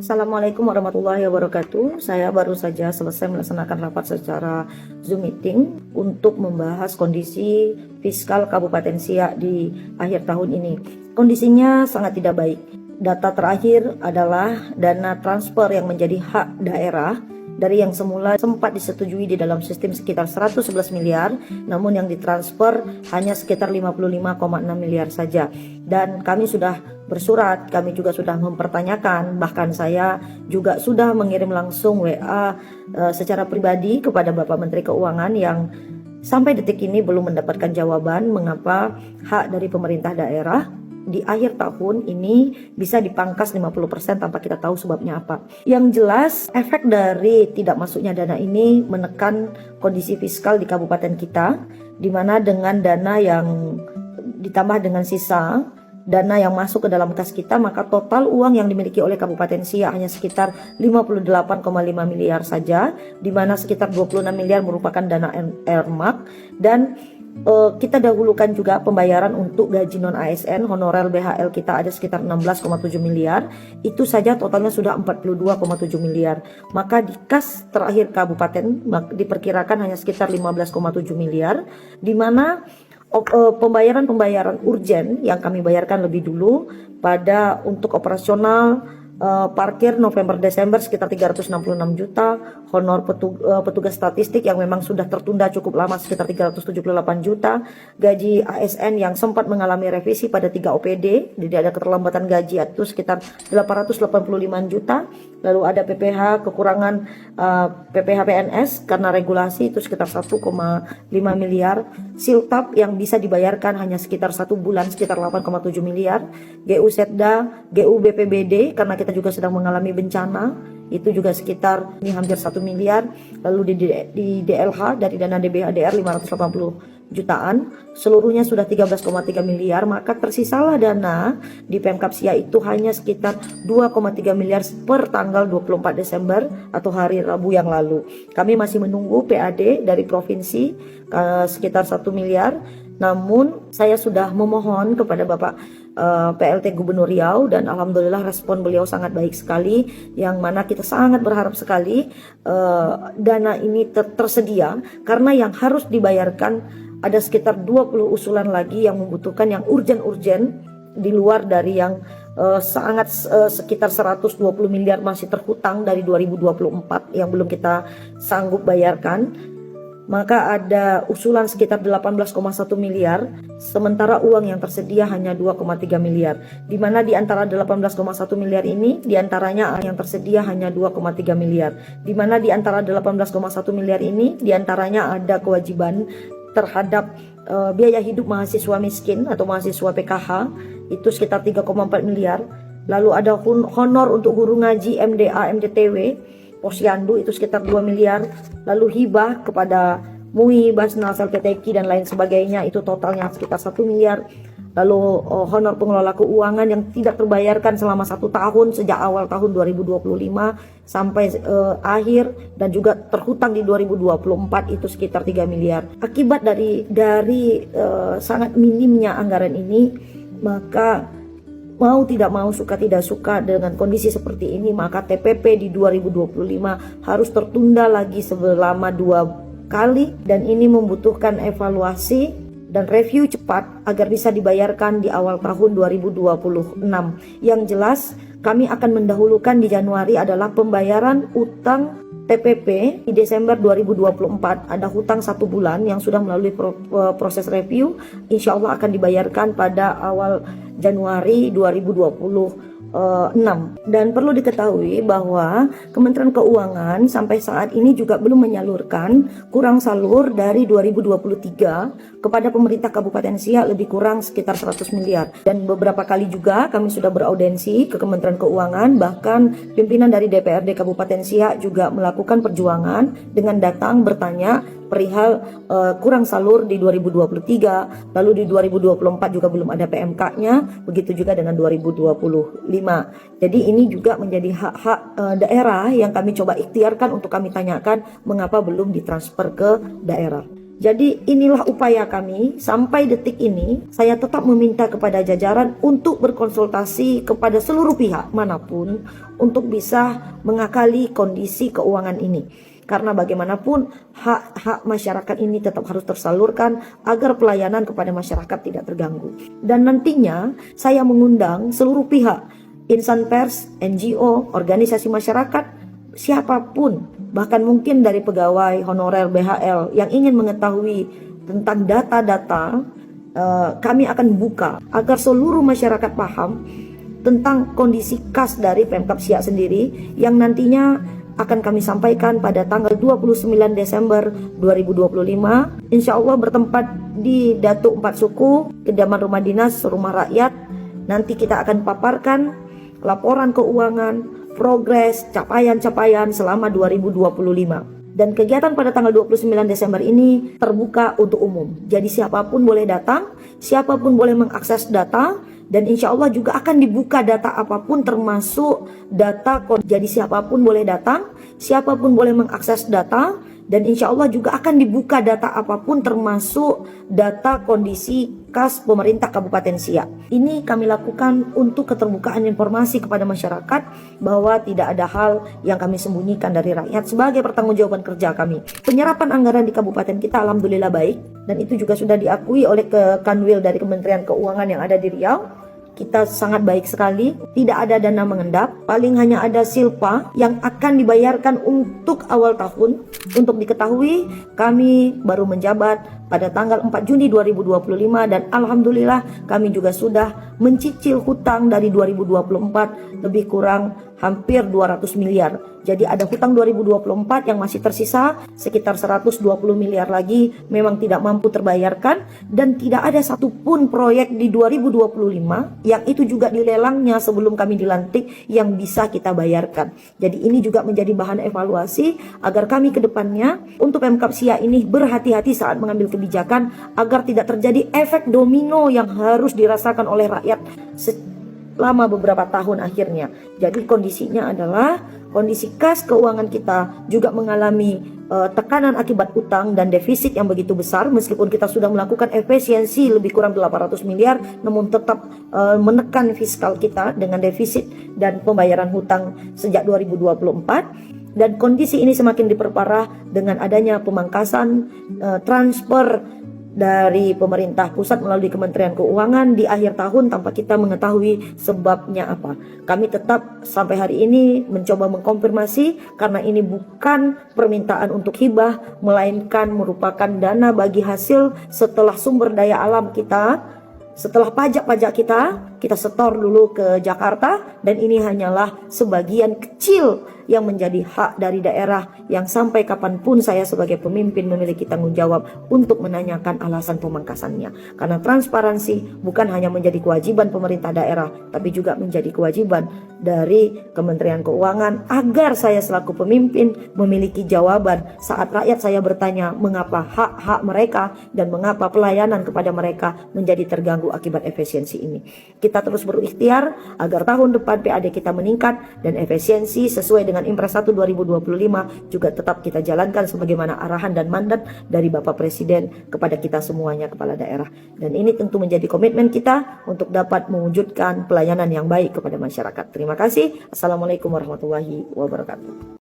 Assalamualaikum warahmatullahi wabarakatuh. Saya baru saja selesai melaksanakan rapat secara Zoom meeting untuk membahas kondisi fiskal Kabupaten Siak di akhir tahun ini. Kondisinya sangat tidak baik. Data terakhir adalah dana transfer yang menjadi hak daerah dari yang semula sempat disetujui di dalam sistem sekitar 111 miliar, namun yang ditransfer hanya sekitar 55,6 miliar saja. Dan kami sudah bersurat, kami juga sudah mempertanyakan, bahkan saya juga sudah mengirim langsung WA secara pribadi kepada Bapak Menteri Keuangan yang sampai detik ini belum mendapatkan jawaban mengapa hak dari pemerintah daerah di akhir tahun ini bisa dipangkas 50% tanpa kita tahu sebabnya apa. Yang jelas, efek dari tidak masuknya dana ini menekan kondisi fiskal di kabupaten kita, di mana dengan dana yang ditambah dengan sisa dana yang masuk ke dalam kas kita, maka total uang yang dimiliki oleh Kabupaten Siak hanya sekitar 58,5 miliar saja, di mana sekitar 26 miliar merupakan dana RMAK, dan kita dahulukan juga pembayaran untuk gaji non ASN, honorer BHL kita ada sekitar 16,7 miliar, itu saja totalnya sudah 42,7 miliar. Maka di kas terakhir kabupaten diperkirakan hanya sekitar 15,7 miliar, di mana pembayaran urgen yang kami bayarkan lebih dulu pada untuk operasional parkir November Desember sekitar 366 juta, honor petugas statistik yang memang sudah tertunda cukup lama sekitar 378 juta, gaji ASN yang sempat mengalami revisi pada 3 OPD, jadi ada keterlambatan gaji itu sekitar 885 juta, lalu ada PPH kekurangan PPH PNS karena regulasi itu sekitar 1,5 miliar, siltap yang bisa dibayarkan hanya sekitar 1 bulan sekitar 8,7 miliar, GU Setda, GU BPBD karena kita juga sedang mengalami bencana itu juga sekitar ini hampir 1 miliar, lalu di DLH dari dana DBHDR 580 jutaan, seluruhnya sudah 13,3 miliar, maka tersisalah dana di Pemkab Siak itu hanya sekitar 2,3 miliar per tanggal 24 Desember atau hari Rabu yang lalu. Kami masih menunggu PAD dari provinsi sekitar 1 miliar, namun saya sudah memohon kepada Bapak PLT Gubernur Riau dan alhamdulillah respon beliau sangat baik sekali, yang mana kita sangat berharap sekali dana ini tersedia, karena yang harus dibayarkan ada sekitar 20 usulan lagi yang membutuhkan yang urgen-urgen di luar dari yang sekitar 120 miliar masih terhutang dari 2024 yang belum kita sanggup bayarkan. Maka ada usulan sekitar 18,1 miliar, sementara uang yang tersedia hanya 2,3 miliar. Di mana di antara 18,1 miliar ini, di antaranya yang tersedia hanya 2,3 miliar. Di mana di antara 18,1 miliar ini, di antaranya ada kewajiban terhadap biaya hidup mahasiswa miskin atau mahasiswa PKH, itu sekitar 3,4 miliar. Lalu ada honor untuk guru ngaji MDA, MDTW, Posyandu itu sekitar 2 miliar, lalu hibah kepada MUI, Basnas, LPTQ dan lain sebagainya itu totalnya sekitar 1 miliar, lalu honor pengelola keuangan yang tidak terbayarkan selama 1 tahun sejak awal tahun 2025 sampai akhir dan juga terhutang di 2024 itu sekitar 3 miliar. Akibat dari sangat minimnya anggaran ini, maka mau tidak mau, suka tidak suka dengan kondisi seperti ini, maka TPP di 2025 harus tertunda lagi selama 2 kali, dan ini membutuhkan evaluasi dan review cepat agar bisa dibayarkan di awal tahun 2026. Yang jelas kami akan mendahulukan di Januari adalah pembayaran utang TPP di Desember 2024. Ada hutang 1 bulan yang sudah melalui proses review, insya Allah akan dibayarkan pada awal Januari 2026. Dan perlu diketahui bahwa Kementerian Keuangan sampai saat ini juga belum menyalurkan kurang salur dari 2023 kepada pemerintah Kabupaten Siak lebih kurang sekitar 100 miliar. Dan beberapa kali juga kami sudah beraudensi ke Kementerian Keuangan, bahkan pimpinan dari DPRD Kabupaten Siak juga melakukan perjuangan dengan datang bertanya perihal kurang salur di 2023, lalu di 2024 juga belum ada PMK-nya, begitu juga dengan 2025. Jadi ini juga menjadi hak-hak daerah yang kami coba ikhtiarkan untuk kami tanyakan mengapa belum ditransfer ke daerah. Jadi inilah upaya kami sampai detik ini. Saya tetap meminta kepada jajaran untuk berkonsultasi kepada seluruh pihak manapun untuk bisa mengakali kondisi keuangan ini. Karena bagaimanapun hak-hak masyarakat ini tetap harus tersalurkan agar pelayanan kepada masyarakat tidak terganggu. Dan nantinya saya mengundang seluruh pihak, insan pers, NGO, organisasi masyarakat, siapapun, bahkan mungkin dari pegawai honorer BHL yang ingin mengetahui tentang data-data, kami akan buka agar seluruh masyarakat paham tentang kondisi kas dari Pemkab Siak sendiri yang nantinya akan kami sampaikan pada tanggal 29 Desember 2025. Insya Allah bertempat di Datuk Empat Suku, Kediaman Rumah Dinas Rumah Rakyat. Nanti kita akan paparkan laporan keuangan, progres, capaian-capaian selama 2025. Dan kegiatan pada tanggal 29 Desember ini terbuka untuk umum. Jadi siapapun boleh datang, siapapun boleh mengakses data, dan insya Allah juga akan dibuka data apapun termasuk data. Jadi siapapun boleh datang, siapapun boleh mengakses data, dan insya Allah juga akan dibuka data apapun termasuk data kondisi kas pemerintah Kabupaten Siak. Ini kami lakukan untuk keterbukaan informasi kepada masyarakat bahwa tidak ada hal yang kami sembunyikan dari rakyat sebagai pertanggungjawaban kerja kami. Penyerapan anggaran di kabupaten kita alhamdulillah baik, dan itu juga sudah diakui oleh Kanwil dari Kementerian Keuangan yang ada di Riau. Kita sangat baik sekali, tidak ada dana mengendap, paling hanya ada silpa yang akan dibayarkan untuk awal tahun. Untuk diketahui, kami baru menjabat pada tanggal 4 Juni 2025 dan alhamdulillah kami juga sudah mencicil hutang dari 2024 lebih kurang hampir 200 miliar. Jadi ada hutang 2024 yang masih tersisa sekitar 120 miliar lagi memang tidak mampu terbayarkan, dan tidak ada satupun proyek di 2025 yang itu juga dilelangnya sebelum kami dilantik yang bisa kita bayarkan. Jadi ini juga menjadi bahan evaluasi agar kami ke depannya untuk Pemkab Siak ini berhati-hati saat mengambil kebijakan agar tidak terjadi efek domino yang harus dirasakan oleh rakyat selama beberapa tahun akhirnya. Jadi kondisinya adalah kondisi kas keuangan kita juga mengalami tekanan akibat utang dan defisit yang begitu besar. Meskipun kita sudah melakukan efisiensi lebih kurang 800 miliar, namun tetap menekan fiskal kita dengan defisit dan pembayaran hutang sejak 2024. Dan kondisi ini semakin diperparah dengan adanya pemangkasan transfer dari pemerintah pusat melalui Kementerian Keuangan di akhir tahun tanpa kita mengetahui sebabnya apa. Kami tetap sampai hari ini mencoba mengkonfirmasi karena ini bukan permintaan untuk hibah, melainkan merupakan dana bagi hasil setelah sumber daya alam kita, setelah pajak-pajak kita setor dulu ke Jakarta, dan ini hanyalah sebagian kecil yang menjadi hak dari daerah yang sampai kapanpun saya sebagai pemimpin memiliki tanggung jawab untuk menanyakan alasan pemangkasannya. Karena transparansi bukan hanya menjadi kewajiban pemerintah daerah, tapi juga menjadi kewajiban dari Kementerian Keuangan agar saya selaku pemimpin memiliki jawaban saat rakyat saya bertanya mengapa hak-hak mereka dan mengapa pelayanan kepada mereka menjadi terganggu akibat efisiensi ini. Kita terus berikhtiar agar tahun depan PAD kita meningkat dan efisiensi sesuai dengan Impres 1 2025 juga tetap kita jalankan sebagaimana arahan dan mandat dari Bapak Presiden kepada kita semuanya kepala daerah. Dan ini tentu menjadi komitmen kita untuk dapat mewujudkan pelayanan yang baik kepada masyarakat. Terima kasih. Assalamualaikum warahmatullahi wabarakatuh.